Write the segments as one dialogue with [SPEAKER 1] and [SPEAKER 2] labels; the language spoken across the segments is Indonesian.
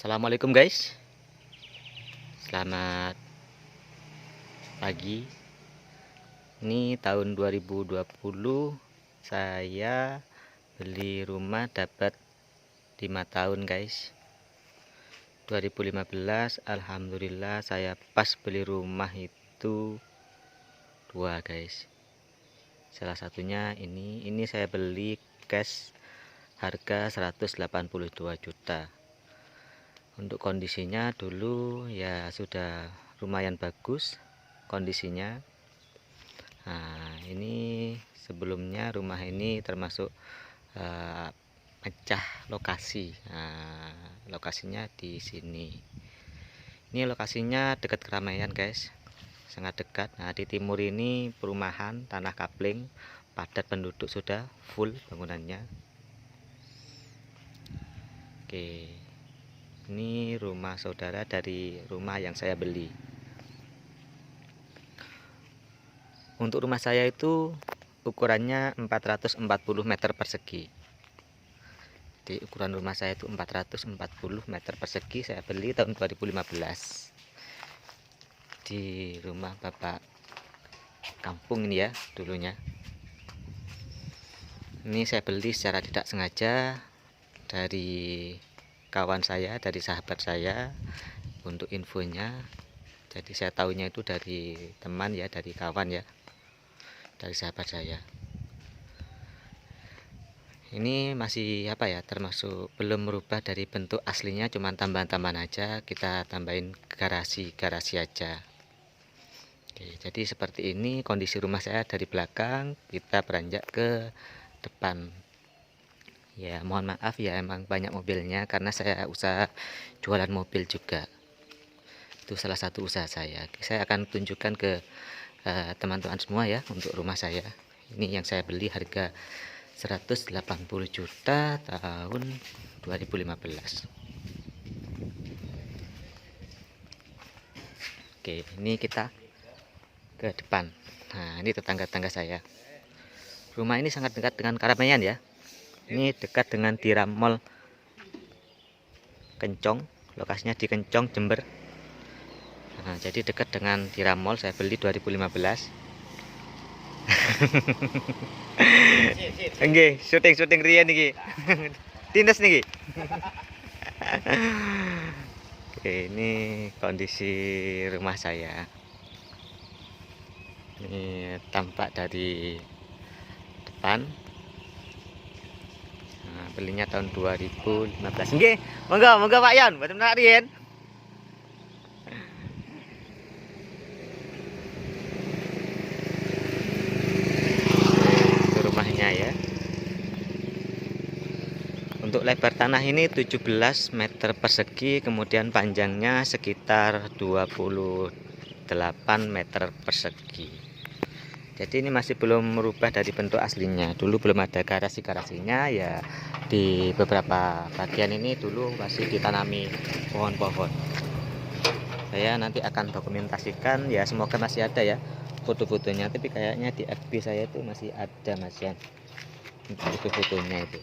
[SPEAKER 1] Assalamualaikum guys, selamat pagi. Ini tahun 2020 saya beli rumah dapat 5 tahun guys. 2015 alhamdulillah saya pas beli rumah itu 2 guys. Salah satunya ini saya beli cash harga 182 juta. Untuk kondisinya dulu ya sudah lumayan bagus kondisinya. Nah, ini sebelumnya rumah ini termasuk pecah lokasi. Nah, lokasinya di sini. Ini lokasinya dekat keramaian guys, sangat dekat. Nah, di timur ini perumahan tanah kapling, padat penduduk, sudah full bangunannya. Oke. Ini rumah saudara dari rumah yang saya beli. Untuk rumah saya itu ukurannya 440 meter persegi. Di ukuran rumah saya itu 440 meter persegi. Saya beli tahun 2015 di rumah bapak kampung ini ya dulunya. Ini saya beli secara tidak sengaja dari kawan saya, dari sahabat saya. Untuk infonya, jadi saya tahunya itu dari teman ya, dari kawan ya, dari sahabat saya. Ini masih apa ya, termasuk belum merubah dari bentuk aslinya, cuman tambahan-tambahan aja, kita tambahin garasi aja. Oke, jadi seperti ini kondisi rumah saya dari belakang, kita beranjak ke depan. Ya mohon maaf ya, emang banyak mobilnya karena saya usaha jualan mobil juga. Itu salah satu usaha saya. Saya akan tunjukkan ke teman-teman semua ya untuk rumah saya. Ini yang saya beli harga 180 juta tahun 2015. Oke, ini kita ke depan. Nah, ini tetangga-tetangga saya. Rumah ini sangat dekat dengan keramaian ya. Ini dekat dengan Diram Mall Kencong, lokasinya di Kencong, Jember. Nah, jadi dekat dengan Diram Mall, saya beli 2015. Nggih, syuting riyen iki. Tindas niki. Oke, ini kondisi rumah saya. Ini tampak dari depan. Nah, belinya tahun 2015. Nggih, monggo Pak Yon, mboten menak riyen. Itu rumahnya ya. Untuk lebar tanah ini 17 meter persegi, kemudian panjangnya sekitar 28 meter persegi. Jadi ini masih belum merubah dari bentuk aslinya. Dulu belum ada garasi-garasinya ya, di beberapa bagian ini dulu masih ditanami pohon-pohon. Saya nanti akan dokumentasikan ya, semoga masih ada ya foto-fotonya, tapi kayaknya di FB saya itu masih ada Mas Yan foto-fotonya itu.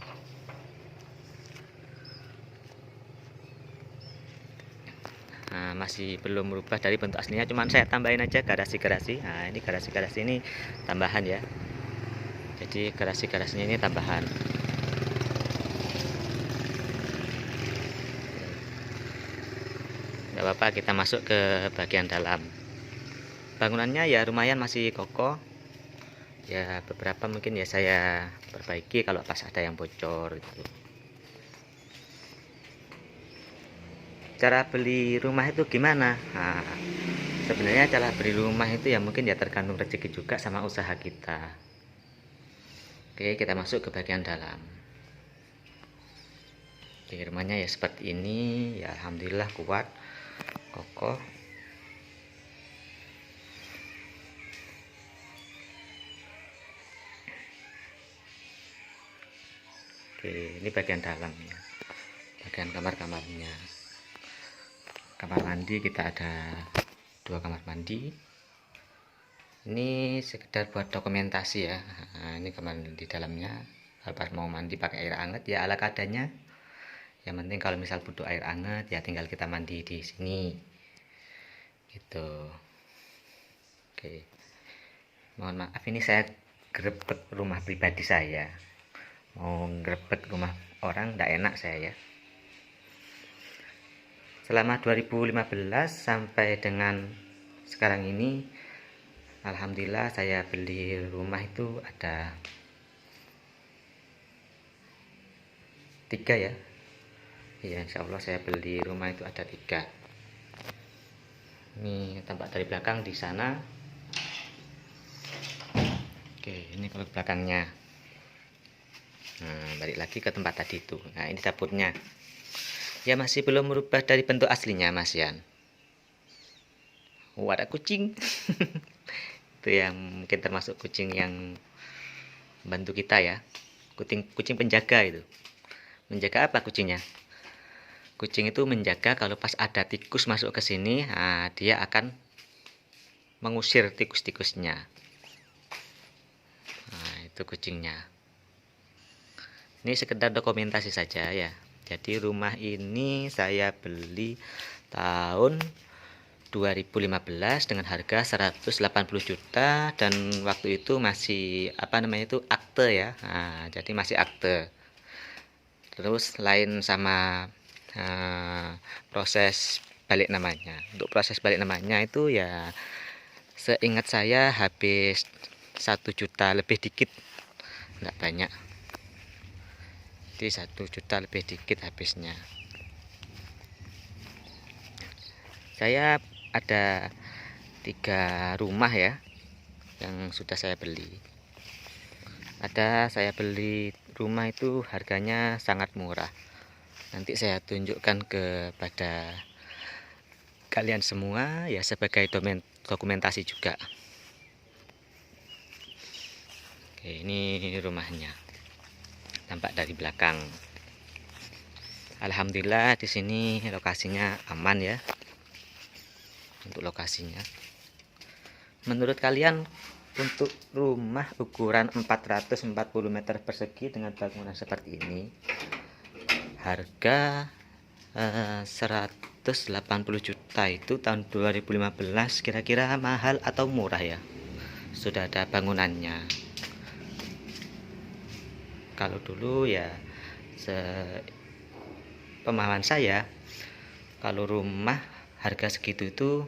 [SPEAKER 1] Nah, masih belum merubah dari bentuk aslinya, cuman saya tambahin aja garasi-garasi. Nah, ini garasi-garasi ini tambahan ya. Jadi garasi-garasinya ini tambahan. Gak apa-apa, kita masuk ke bagian dalam. Bangunannya ya lumayan masih kokoh. Ya beberapa mungkin ya saya perbaiki kalau pas ada yang bocor gitu. Cara beli rumah itu gimana? Nah, sebenarnya cara beli rumah itu ya mungkin ya tergantung rezeki juga sama usaha kita. Oke, kita masuk ke bagian dalam. Oke, rumahnya ya seperti ini. Ya alhamdulillah kuat, kokoh. Oke, ini bagian dalamnya. Bagian kamar-kamarnya. Kamar mandi kita ada 2 kamar mandi. Ini sekedar buat dokumentasi ya. Nah, ini kamar di dalamnya. Pas mau mandi pakai air hangat ya ala kadanya. Yang penting kalau misal butuh air hangat ya tinggal kita mandi di sini gitu. Oke, mohon maaf ini saya grebek rumah pribadi saya, mau grebek rumah orang tidak enak saya ya. Selama 2015 sampai dengan sekarang ini, alhamdulillah saya beli rumah itu ada 3 ya. Ya, insya Allah saya beli rumah itu ada 3. Ini tampak dari belakang di sana. Oke, ini kalau belakangnya. Nah, balik lagi ke tempat tadi itu. Nah, ini dapurnya. Ya masih belum merubah dari bentuk aslinya, Mas Yan. Oh, ada kucing. Itu yang mungkin termasuk kucing yang bantu kita ya. Kucing penjaga itu. Menjaga apa kucingnya? Kucing itu menjaga kalau pas ada tikus masuk ke sini, nah, dia akan mengusir tikus-tikusnya. Nah, itu kucingnya. Ini sekedar dokumentasi saja ya. Jadi rumah ini saya beli tahun 2015 dengan harga 180 juta dan waktu itu masih akte ya. Nah, jadi masih akte. Terus lain sama proses balik namanya. Untuk proses balik namanya itu ya seingat saya habis 1 juta lebih dikit, nggak banyak. Jadi 1 juta lebih dikit habisnya. Saya ada 3 rumah ya yang sudah saya beli. Saya beli rumah itu harganya sangat murah. Nanti saya tunjukkan kepada kalian semua ya sebagai dokumentasi juga. Oke, ini rumahnya. Tampak dari belakang. Alhamdulillah di sini lokasinya aman ya. Untuk lokasinya. Menurut kalian untuk rumah ukuran 440 meter persegi dengan bangunan seperti ini harga 180 juta itu tahun 2015 kira-kira mahal atau murah ya? Sudah ada bangunannya. Kalau dulu ya pemahaman saya kalau rumah harga segitu itu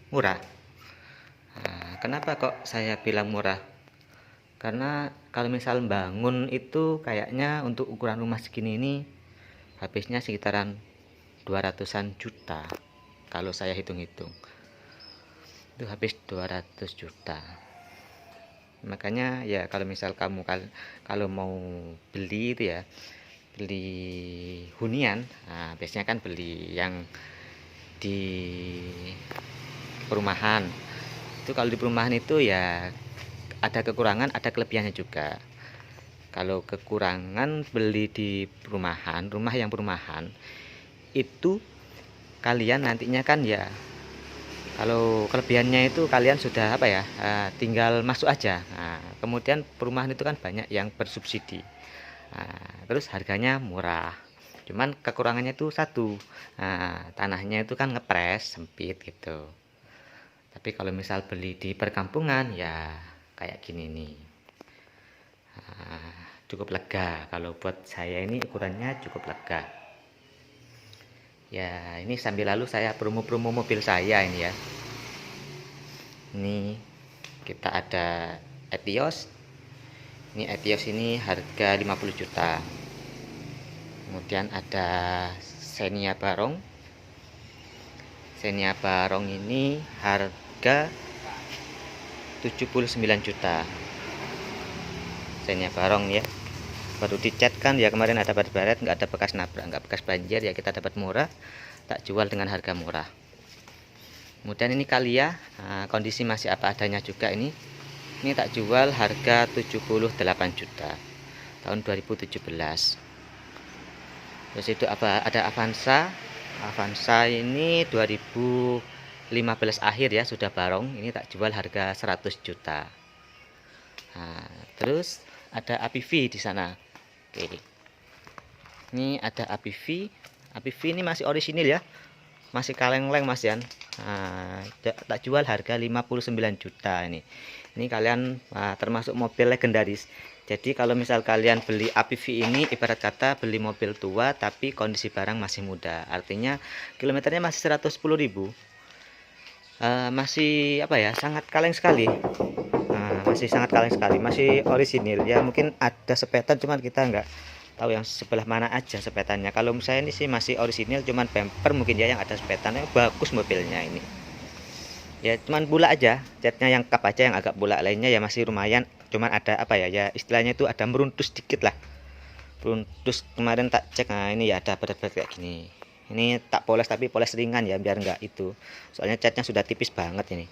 [SPEAKER 1] murah. Nah, kenapa kok saya bilang murah? Karena kalau misal bangun itu kayaknya untuk ukuran rumah segini ini habisnya sekitaran 200-an juta. Kalau saya hitung-hitung itu habis 200 juta. Makanya ya kalau misal kamu kalau mau beli itu ya beli hunian, nah, biasanya kan beli yang di perumahan. Itu kalau di perumahan itu ya ada kekurangan, ada kelebihannya juga. Kalau kekurangan beli di perumahan, rumah yang perumahan itu kalian nantinya kan ya, kalau kelebihannya itu kalian sudah tinggal masuk aja. Nah, kemudian perumahan itu kan banyak yang bersubsidi. Nah, terus harganya murah. Cuman kekurangannya itu satu, tanahnya itu kan ngepres, sempit gitu. Tapi kalau misal beli di perkampungan ya kayak gini nih, cukup lega. Kalau buat saya ini ukurannya cukup lega. Ya ini sambil lalu saya promo-promo mobil saya ini ya. Ini kita ada Etios. Ini Etios ini harga 50 juta. Kemudian ada Xenia Barong. Xenia Barong ini harga 79 juta. Xenia Barong ya. Baru dicat kan ya kemarin, ada baret-baret, nggak ada bekas nabrak, nggak bekas banjir ya, kita dapat murah, tak jual dengan harga murah. Kemudian ini Kalia, kondisi masih apa adanya juga ini tak jual harga 78 juta tahun 2017. Terus itu ada Avanza ini 2015 akhir ya, sudah barong, ini tak jual harga 100 juta. Nah, terus ada APV di sana. Oke. Ini ada APV. APV ini masih orisinil ya, masih kaleng-leng Mas Yan. Nah, tak jual harga 59 juta ini. Ini kalian termasuk mobil legendaris. Jadi kalau misal kalian beli APV ini ibarat kata beli mobil tua tapi kondisi barang masih muda. Artinya kilometernya masih 110.000. Masih apa ya? Sangat kaleng sekali. Masih sangat kaleng sekali, masih orisinil ya. Mungkin ada sepetan cuman kita nggak tahu yang sebelah mana aja sepetannya. Kalau saya ini sih masih orisinil, cuman bumper mungkin ya yang ada sepetannya. Bagus mobilnya ini ya, cuman bulat aja, catnya yang kap aja yang agak bulat, lainnya ya masih lumayan. Cuman ada apa ya, ya istilahnya itu ada meruntus dikit lah, meruntus. Kemarin tak cek, nah ini ya ada berat-berat kayak gini. Ini tak poles tapi poles ringan ya, biar enggak itu, soalnya catnya sudah tipis banget ini.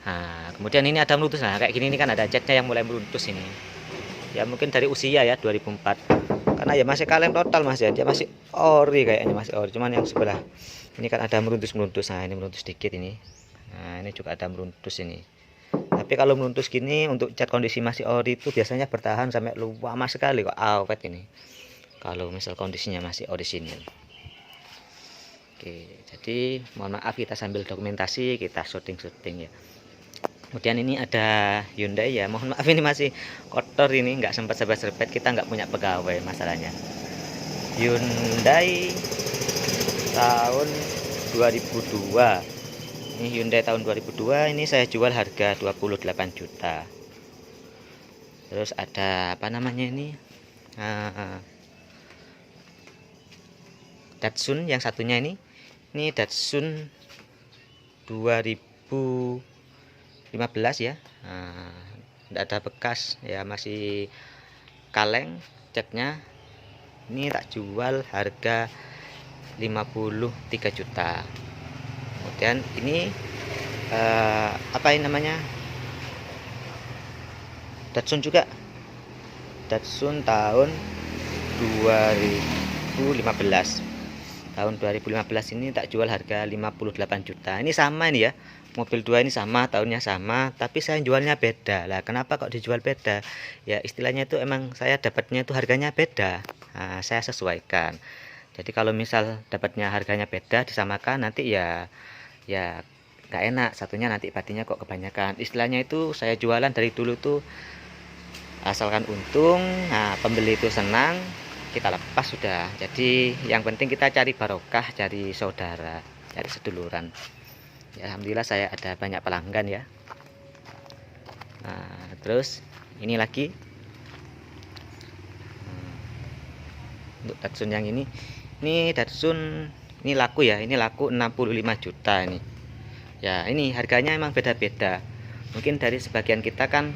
[SPEAKER 1] Nah kemudian ini ada meruntus, nah kayak gini ini kan ada catnya yang mulai meruntus ini ya, mungkin dari usia ya 2004, karena ya masih kaleng total Mas ya, dia masih ori kayaknya, masih ori. Cuman yang sebelah ini kan ada meruntus-meruntus. Nah ini meruntus dikit ini, nah ini juga ada meruntus ini. Tapi kalau meruntus gini untuk cat kondisi masih ori itu biasanya bertahan sampai lama sekali kok, awet ini kalau misal kondisinya masih orisinil. Oke, jadi mohon maaf kita sambil dokumentasi, kita syuting-syuting ya. Kemudian ini ada Hyundai ya, mohon maaf ini masih kotor, ini nggak sempat serbet-serbet, kita nggak punya pegawai masalahnya. Hyundai tahun 2002. Ini Hyundai tahun 2002, ini saya jual harga 28 juta. Terus ada apa namanya ini, Datsun yang satunya ini Datsun 2015 ya. Tidak ada bekas ya, masih kaleng catnya. Ini tak jual harga 53 juta. Kemudian ini apa ini namanya, Datsun juga, Datsun tahun 2015. Tahun 2015 ini tak jual harga 58 juta. Ini sama ini ya, mobil dua ini sama, tahunnya sama, tapi saya jualnya beda lah. Kenapa kok dijual beda? Ya istilahnya itu emang saya dapatnya itu harganya beda. Nah, saya sesuaikan. Jadi kalau misal dapatnya harganya beda disamakan, nanti ya nggak enak. Satunya nanti batinya kok kebanyakan. Istilahnya itu saya jualan dari dulu tuh asalkan untung. Nah pembeli itu senang, kita lepas sudah. Jadi yang penting kita cari barokah, cari saudara, cari seduluran ya. Alhamdulillah saya ada banyak pelanggan ya. Nah terus ini lagi untuk Datsun yang ini Datsun ini laku ya, ini laku 65 juta ini ya. Ini harganya emang beda-beda, mungkin dari sebagian kita kan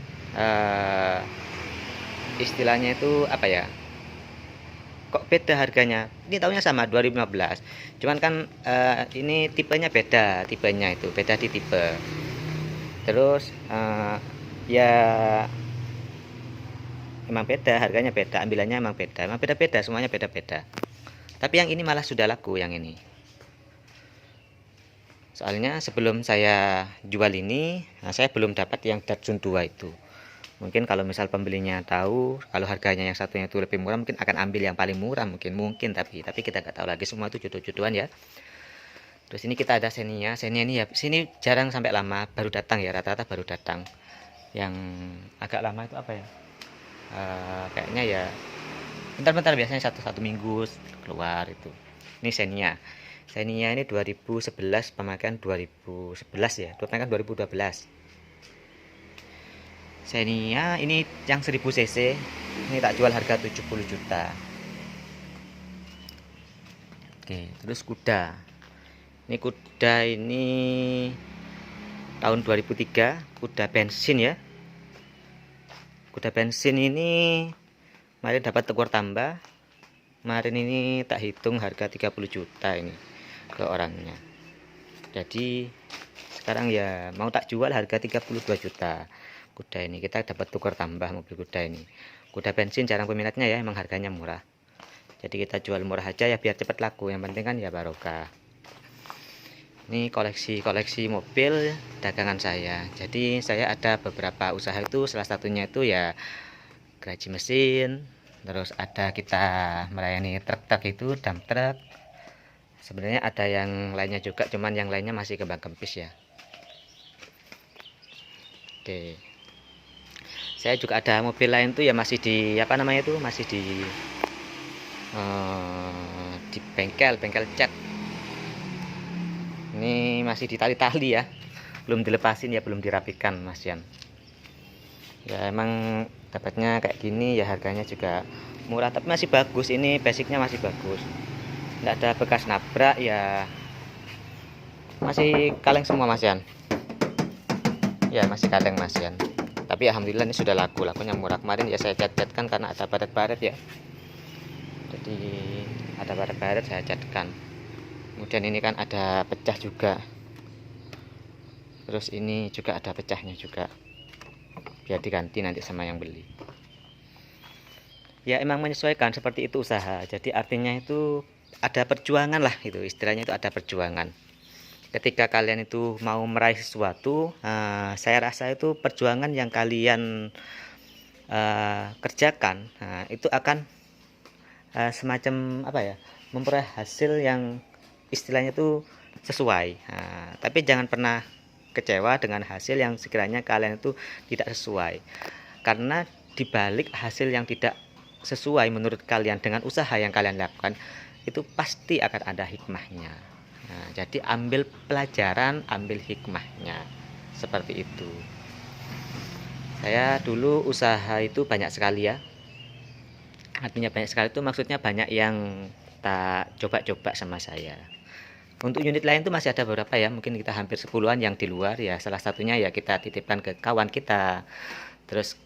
[SPEAKER 1] istilahnya itu apa ya, kok beda harganya. Ini tahunnya sama 2015, cuman kan ini tipenya beda, tipenya itu beda di tipe. Terus ya emang beda, harganya beda, ambilannya emang beda, emang beda-beda, semuanya beda-beda. Tapi yang ini malah sudah laku yang ini. Soalnya sebelum saya jual ini, saya belum dapat yang Datsun 2 itu. Mungkin kalau misal pembelinya tahu kalau harganya yang satunya itu lebih murah, mungkin akan ambil yang paling murah, mungkin tapi kita nggak tahu lagi, semua itu jodoh-jodohan ya. Terus ini kita ada Xenia ini ya, sini jarang sampai lama, baru datang ya, rata-rata baru datang. Yang agak lama itu apa ya, kayaknya ya bentar-bentar, biasanya satu minggu keluar itu. Ini Xenia ini 2011, pemakaian 2011 ya, pemakaian 2012. Xenia ini yang 1000 cc, ini tak jual harga 70 juta. Oke, terus kuda. Ini kuda ini tahun 2003, kuda bensin ya. Kuda bensin ini kemarin dapat tekor tambah. Kemarin ini tak hitung harga 30 juta ini ke orangnya. Jadi sekarang ya mau tak jual harga 32 juta. Kuda ini kita dapat tukar tambah mobil kuda ini. Kuda bensin jarang peminatnya ya, emang harganya murah. Jadi kita jual murah aja ya, biar cepat laku. Yang penting kan ya barokah. Ini koleksi mobil dagangan saya. Jadi saya ada beberapa usaha itu, salah satunya itu ya garaji mesin, terus ada kita melayani truk-truk itu, dump truck. Sebenarnya ada yang lainnya juga, cuman yang lainnya masih kembang kempis ya. Oke, saya juga ada mobil lain tuh ya, masih di apa namanya itu, masih di bengkel cat. Ini masih ditali-tali ya, belum dilepasin ya, belum dirapikan Mas Yan. Ya emang dapatnya kayak gini ya, harganya juga murah tapi masih bagus. Ini basicnya masih bagus, nggak ada bekas nabrak ya, masih kaleng semua Mas Yan. Ya masih kaleng Mas Yan, tapi alhamdulillah ini sudah lakunya murah. Kemarin ya saya cat-catkan karena ada baret-baret ya, jadi ada baret-baret saya catkan. Kemudian ini kan ada pecah juga, terus ini juga ada pecahnya juga, biar diganti nanti sama yang beli. Ya emang menyesuaikan, seperti itu usaha. Jadi artinya itu ada perjuangan lah, itu istilahnya, itu ada perjuangan. Ketika kalian itu mau meraih sesuatu, saya rasa itu perjuangan yang kalian kerjakan, itu akan semacam apa ya, memperoleh hasil yang istilahnya itu sesuai. Tapi jangan pernah kecewa dengan hasil yang sekiranya kalian itu tidak sesuai, karena dibalik hasil yang tidak sesuai menurut kalian dengan usaha yang kalian lakukan, itu pasti akan ada hikmahnya. Jadi ambil pelajaran, ambil hikmahnya, seperti itu. Saya dulu usaha itu banyak sekali ya, artinya banyak sekali itu maksudnya banyak yang tak coba-coba sama saya. Untuk unit lain itu masih ada beberapa ya, mungkin kita hampir 10-an yang di luar ya. Salah satunya ya kita titipkan ke kawan kita, terus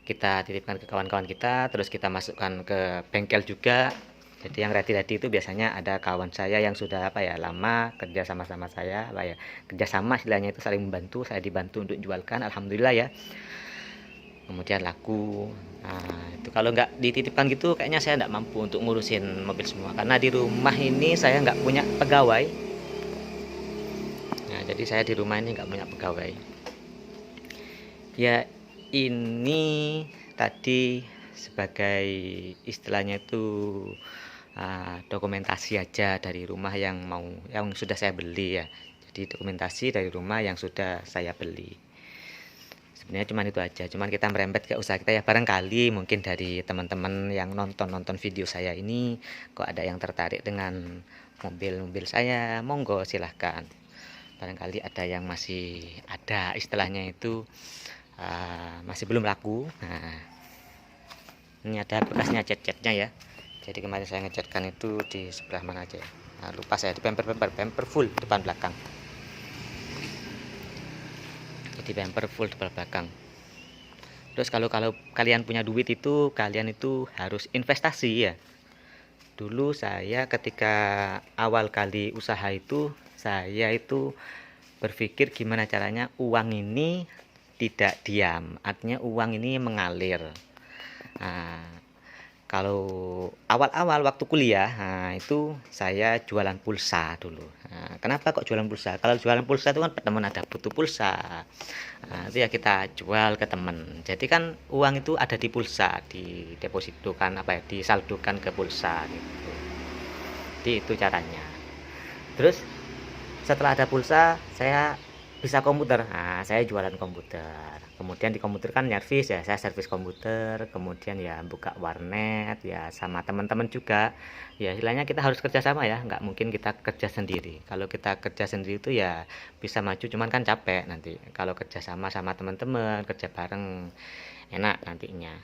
[SPEAKER 1] kita titipkan ke kawan-kawan kita, terus kita masukkan ke bengkel juga. Jadi yang ready-ready itu biasanya ada kawan saya yang sudah apa ya, lama kerja sama-sama saya, apa ya, kerjasama istilahnya itu, saling membantu. Saya dibantu untuk jualkan, alhamdulillah ya. Kemudian laku. Nah, itu kalau nggak dititipkan gitu, kayaknya saya nggak mampu untuk ngurusin mobil semua. Karena di rumah ini saya nggak punya pegawai. Nah, jadi saya di rumah ini nggak punya pegawai. Ya ini tadi sebagai istilahnya itu dokumentasi aja dari rumah yang sudah saya beli ya. Jadi dokumentasi dari rumah yang sudah saya beli. Sebenarnya cuma itu aja, cuman kita merembet ke usaha kita ya. Barangkali mungkin dari teman-teman yang nonton video saya ini kok ada yang tertarik dengan mobil saya, monggo silahkan. Barangkali ada yang masih ada istilahnya itu masih belum laku. Nah, ini ada bekasnya, cat-catnya ya. Jadi kemarin saya ngecatkan itu di sebelah mana aja, lupa saya, di bumper full depan belakang. Jadi bumper full depan belakang. Terus kalau kalian punya duit itu, kalian itu harus investasi ya. Dulu saya ketika awal kali usaha itu, saya itu berpikir gimana caranya uang ini tidak diam, artinya uang ini mengalir. Kalau awal-awal waktu kuliah, itu saya jualan pulsa dulu. Kenapa kok jualan pulsa? Kalau jualan pulsa itu kan teman ada butuh pulsa, itu ya kita jual ke teman. Jadi kan uang itu ada di pulsa, di deposito kan, apa ya, disaldokan ke pulsa gitu. Jadi itu caranya. Terus setelah ada pulsa, saya bisa komputer. Saya jualan komputer. Kemudian di komputer kan servis ya, saya servis komputer. Kemudian ya buka warnet ya sama teman-teman juga. Ya istilahnya kita harus kerja sama ya, nggak mungkin kita kerja sendiri. Kalau kita kerja sendiri itu ya bisa maju, cuman kan capek nanti. Kalau kerja sama teman-teman, kerja bareng, enak nantinya.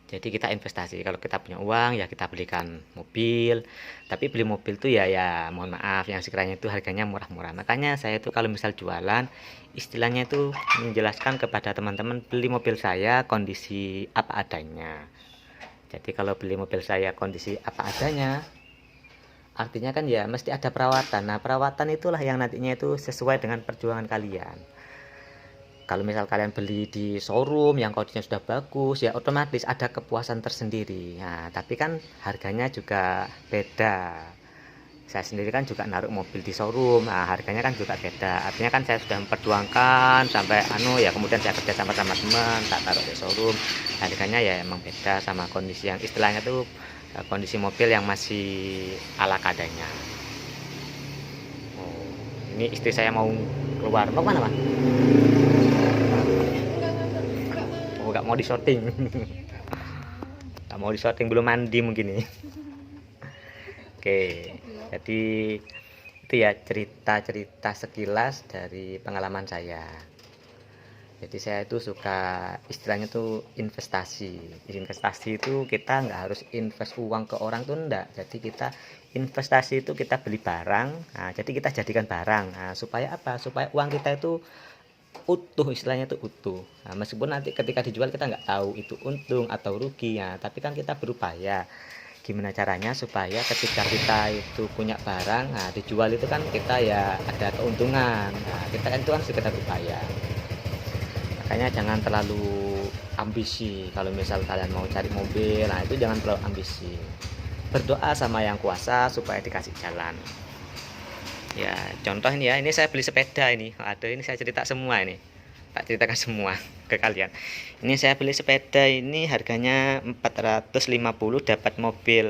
[SPEAKER 1] Jadi kita investasi, kalau kita punya uang ya kita belikan mobil. Tapi beli mobil tuh ya mohon maaf yang sekiranya itu harganya murah-murah. Makanya saya itu kalau misal jualan, istilahnya itu menjelaskan kepada teman-teman, beli mobil saya kondisi apa adanya. Jadi kalau beli mobil saya kondisi apa adanya, artinya kan ya mesti ada perawatan. Nah perawatan itulah yang nantinya itu sesuai dengan perjuangan kalian. Kalau misal kalian beli di showroom yang kondisinya sudah bagus, ya otomatis ada kepuasan tersendiri. Nah, tapi kan harganya juga beda. Saya sendiri kan juga naruh mobil di showroom, nah harganya kan juga beda. Artinya kan saya sudah memperjuangkan sampai ya kemudian saya kerja sama teman tak taruh di showroom, harganya ya emang beda sama kondisi yang istilahnya tuh kondisi mobil yang masih ala kadanya. Oh, ini istri saya mau keluar, mau mana, Mas? Oh, nggak mau di sorting. Nggak mau di sorting, belum mandi mungkin nih. Oke, jadi itu ya cerita-cerita sekilas dari pengalaman saya. Jadi saya itu suka istilahnya tuh investasi. Investasi itu kita nggak harus invest uang ke orang tuh enggak. Jadi kita investasi itu kita beli barang. Nah, jadi kita jadikan barang. Nah, supaya apa? Supaya uang kita itu utuh, istilahnya itu utuh. Nah, meskipun nanti ketika dijual kita nggak tahu itu untung atau rugi ya, tapi kan kita berupaya gimana caranya supaya ketika kita itu punya barang, nah dijual itu kan kita ya ada keuntungan. Nah, kita kan itu kan sekedar upaya. Makanya jangan terlalu ambisi. Kalau misal kalian mau cari mobil, nah itu jangan terlalu ambisi. Berdoa sama yang kuasa supaya dikasih jalan. Ya, contoh ini ya, ini saya beli sepeda ini. Aduh, ini saya cerita semua ini. Tak ceritakan semua ke kalian. Ini saya beli sepeda ini harganya 450, dapat mobil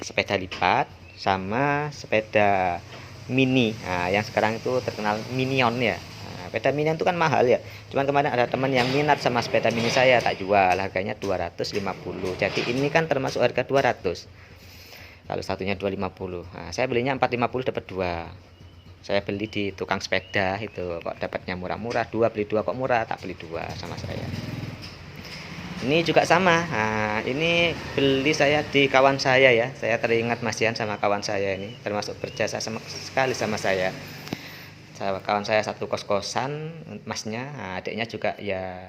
[SPEAKER 1] sepeda lipat sama sepeda mini. Nah, yang sekarang itu terkenal Minion ya. Nah, sepeda Minion itu kan mahal ya. Cuman kemarin ada teman yang minat sama sepeda mini saya, tak jual, harganya 250. Jadi ini kan termasuk harga 200. Kalau satunya 250. Nah, saya belinya 450 dapat 2. Saya beli di tukang sepeda itu kok dapatnya murah-murah, beli dua kok murah, tak beli 2 sama saya. Ini juga sama. Nah, ini beli saya di kawan saya ya. Saya teringat Masian sama kawan saya ini, termasuk berjasa sekali sama saya. Kawan saya satu kos-kosan, masnya, nah, adiknya juga ya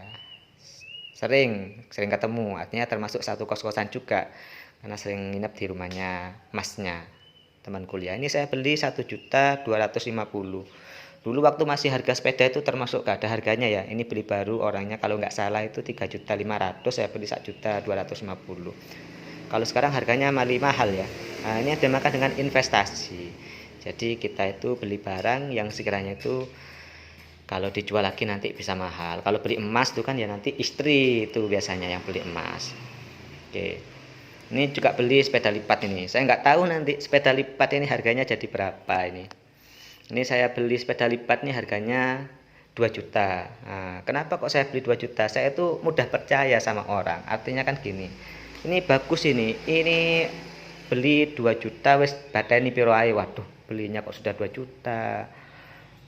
[SPEAKER 1] sering ketemu. Artinya termasuk satu kos-kosan juga. Karena sering nginep di rumahnya masnya, teman kuliah. Ini saya beli 1.250.000. Dulu waktu masih harga sepeda itu termasuk gak ada harganya ya. Ini beli baru orangnya kalau nggak salah itu 3.500.000, saya beli 1.250.000. Kalau sekarang harganya malah mahal ya. Nah, ini ada makan dengan investasi. Jadi kita itu beli barang yang sekiranya itu kalau dijual lagi nanti bisa mahal. Kalau beli emas itu kan ya nanti istri itu biasanya yang beli emas. Oke. Ini juga beli sepeda lipat ini. Saya nggak tahu nanti sepeda lipat ini harganya jadi berapa ini. Ini saya beli sepeda lipat nih harganya 2 juta. Nah, kenapa kok saya beli 2 juta? Saya itu mudah percaya sama orang. Artinya kan gini. Ini bagus ini. Ini beli 2 juta wis badani piro ae. Waduh, belinya kok sudah 2 juta.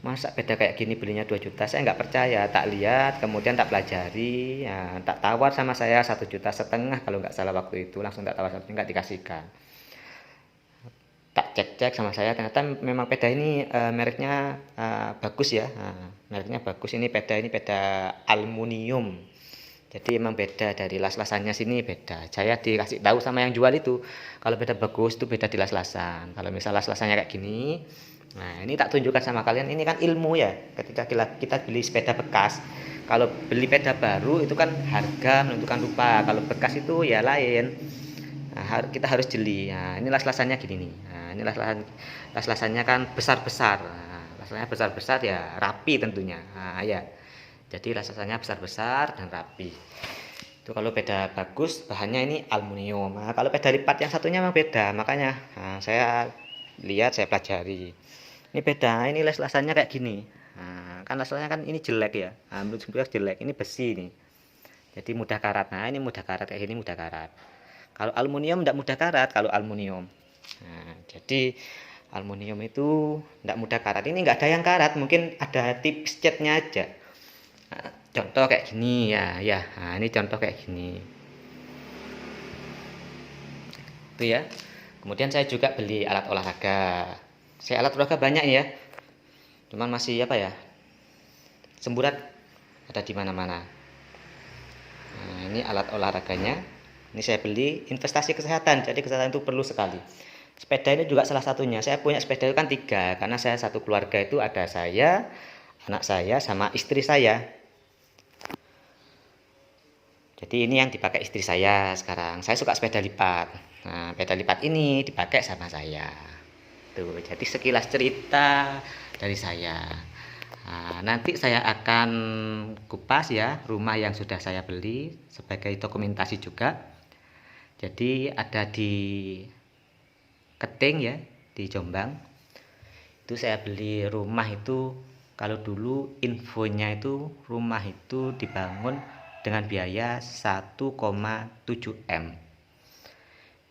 [SPEAKER 1] Masa beda kayak gini belinya 2 juta, saya nggak percaya. Tak lihat, kemudian tak pelajari, ya, tak tawar sama saya 1,5 juta kalau nggak salah waktu itu, langsung tak tawar, nggak dikasihkan. Tak cek sama saya, ternyata memang peda ini mereknya bagus ya. Mereknya bagus, ini peda aluminium. Jadi emang beda dari las-lasannya sini beda. Saya dikasih tahu sama yang jual itu, kalau beda bagus itu beda di las-lasan. Kalau misal las-lasannya kayak gini, nah ini tak tunjukkan sama kalian, ini kan ilmu ya. Ketika kita beli sepeda bekas, kalau beli sepeda baru itu kan harga menentukan rupa. Kalau bekas itu ya lain. Nah, kita harus jeli. Nah, ini las-lasannya gini nih. Nah, ini las-lasannya kan besar-besar. Nah, las-lasannya besar-besar ya rapi tentunya. Nah, ya. Jadi las-lasannya besar-besar dan rapi. Itu kalau peda bagus bahannya ini aluminium. Nah, kalau peda lipat yang satunya memang beda. Makanya saya lihat, saya pelajari. Ini beda, ini las-lasannya kayak gini. Nah, kan las-lasannya kan ini jelek ya. Nah, menurut saya jelek. Ini besi nih. Jadi mudah karat. Nah, ini mudah karat kayak gini, mudah karat. Kalau aluminium tidak mudah karat kalau aluminium. Nah, jadi aluminium itu tidak mudah karat. Ini nggak ada yang karat, mungkin ada tips catnya aja. Nah, contoh kayak gini ya. Nah, ini contoh kayak gini. Itu ya. Kemudian saya juga beli alat olahraga. Saya alat olahraga banyak ya. Cuman masih semburat ada di mana-mana. Nah, ini alat olahraganya. Ini saya beli investasi kesehatan. Jadi kesehatan itu perlu sekali. Sepeda ini juga salah satunya. Saya punya sepeda itu kan 3 karena saya satu keluarga itu ada saya, anak saya sama istri saya. Jadi ini yang dipakai istri saya sekarang. Saya suka sepeda lipat. Nah, peta lipat ini dipakai sama saya. Tuh, jadi sekilas cerita dari saya. Nah, nanti saya akan kupas ya rumah yang sudah saya beli sebagai dokumentasi juga. Jadi ada di Keting ya, di Jombang. Itu saya beli rumah itu, kalau dulu infonya itu rumah itu dibangun dengan biaya 1,7 M.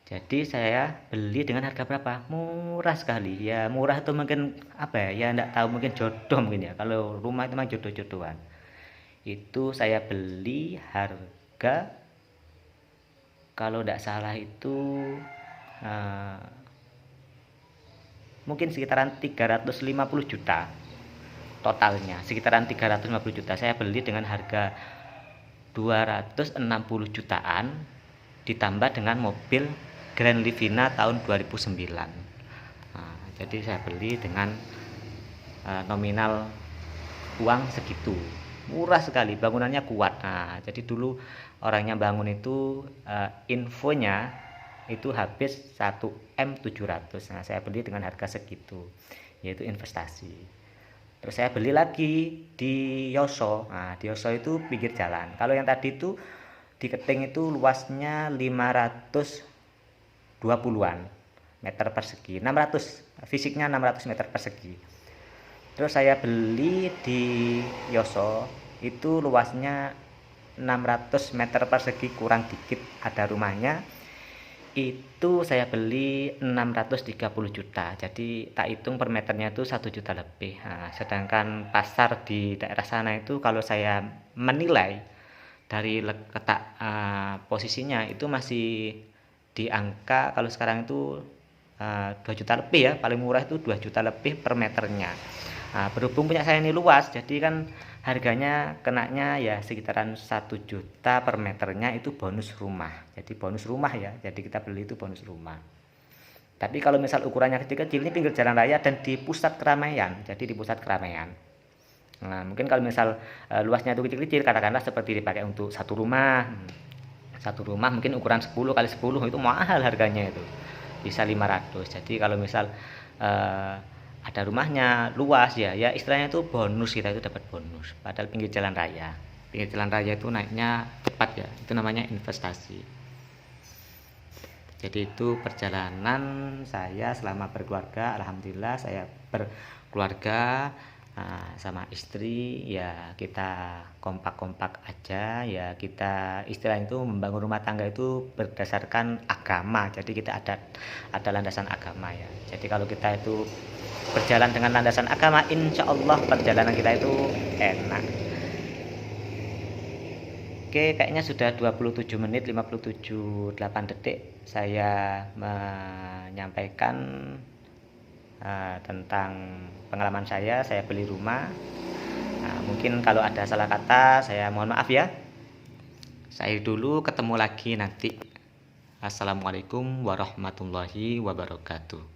[SPEAKER 1] Jadi saya beli dengan harga berapa? Murah sekali. Ya murah itu mungkin apa ya? Ya enggak tahu, mungkin jodoh mungkin ya. Kalau rumah itu mah jodoh-jodohan. Itu saya beli harga, kalau enggak salah itu eh, mungkin sekitaran 350 juta totalnya. Sekitaran 350 juta. Saya beli dengan harga 260 jutaan ditambah dengan mobil Grand Livina tahun 2009. Nah, jadi saya beli dengan nominal uang segitu. Murah sekali, bangunannya kuat. Nah, jadi dulu orangnya bangun itu infonya itu habis 1M700. Nah, saya beli dengan harga segitu, yaitu investasi. Terus saya beli lagi di Yoso. Nah, di Yoso itu pinggir jalan. Kalau yang tadi itu di Keting itu luasnya 520-an meter persegi, 600, fisiknya 600 meter persegi. Terus saya beli di Yoso itu luasnya 600 meter persegi kurang dikit, ada rumahnya. Itu saya beli 630 juta. Jadi tak hitung per meternya itu 1 juta lebih. Nah, sedangkan pasar di daerah sana itu kalau saya menilai dari letak posisinya itu masih di angka, kalau sekarang itu 2 juta lebih ya, paling murah itu 2 juta lebih per meternya. Nah, berhubung punya saya ini luas, jadi kan harganya kenanya ya sekitaran 1 juta per meternya, itu bonus rumah. Jadi bonus rumah ya, jadi kita beli itu bonus rumah. Tapi kalau misal ukurannya kecil-kecil, ini pinggir jalan raya dan di pusat keramaian, jadi di pusat keramaian. Nah, mungkin kalau misal luasnya itu kecil-kecil, katakanlah seperti dipakai untuk satu rumah. Satu rumah mungkin ukuran 10 kali 10 itu mahal harganya itu. Bisa 500. Jadi kalau misal ada rumahnya luas ya istilahnya itu bonus, kita itu dapat bonus. Padahal pinggir jalan raya. Pinggir jalan raya itu naiknya cepat ya. Itu namanya investasi. Jadi itu perjalanan saya selama berkeluarga. Alhamdulillah saya berkeluarga sama istri ya, kita kompak-kompak aja ya. Kita istilah itu membangun rumah tangga itu berdasarkan agama. Jadi kita ada landasan agama ya. Jadi kalau kita itu berjalan dengan landasan agama, insya Allah perjalanan kita itu enak. Oke, kayaknya sudah 27 menit 57,8 detik saya menyampaikan tentang pengalaman saya beli rumah. Nah, mungkin kalau ada salah kata saya mohon maaf ya. Saya dulu, ketemu lagi nanti. Assalamualaikum warahmatullahi wabarakatuh.